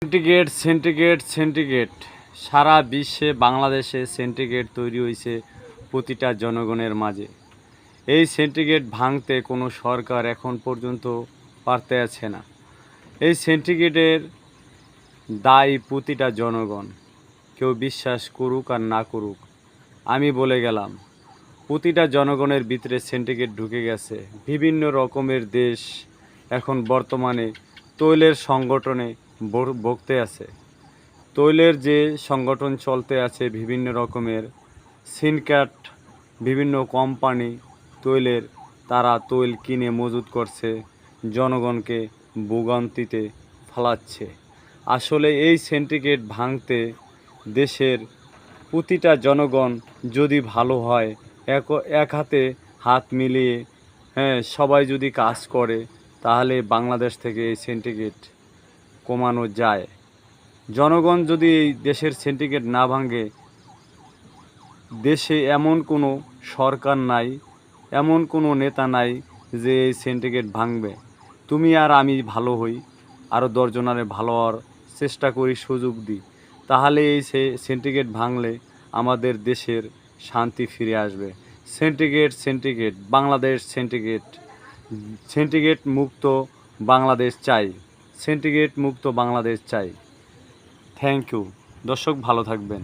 Centigrade centigrade centigrade সারা বিশ্বে বাংলাদেশে centigrade তৈরি হয়েছে প্রতিটা জনগণের মাঝে। এই সেন্টিগ্রেড ভাঙতে কোনো সরকার এখন পর্যন্ত পারতে আছে না। এই সেন্টিগ্রেডের দায়ী প্রতিটা জনগণ, কেউ বিশ্বাস করুক আর না করুক। আমি বলে গেলাম, প্রতিটা জনগণের ভিতরে সেন্টিগ্রেড ঢুকে গেছে। বিভিন্ন রকমের দেশ এখন বর্তমানে তৈলের সংগঠনে ভুগতে আছে। তৈলের যে সংগঠন চলতে আছে, বিভিন্ন রকমের সিনক্যাট, বিভিন্ন কোম্পানি তৈলের, তারা তৈল কিনে মজুত করছে, জনগণকে ভোগান্তিতে ফেলাচ্ছে। আসলে এই সিন্ডিকেট ভাঙতে দেশের প্রতিটা জনগণ যদি ভালো হয়, এক হাতে হাত মিলিয়ে সবাই যদি কাজ করে, তাহলে বাংলাদেশ থেকে এই সিন্ডিকেট কমানো যায়। জনগণ যদি এই দেশের সিন্ডিকেট না ভাঙে, দেশে এমন কোনো সরকার নাই, এমন কোনো নেতা নাই যে এই সিন্ডিকেট ভাঙবে। তুমি আর আমি ভালো হই, আরও 10 জনের ভালো হওয়ার চেষ্টা করি, সুযোগ দিই, তাহলে এই সিন্ডিকেট ভাঙলে আমাদের দেশের শান্তি ফিরে আসবে। Syndicate syndicate Bangladesh, syndicate syndicate মুক্ত বাংলাদেশ চাই, সিন্ডিকেট মুক্ত বাংলাদেশ চাই। থ্যাংক ইউ দর্শক, ভালো থাকবেন।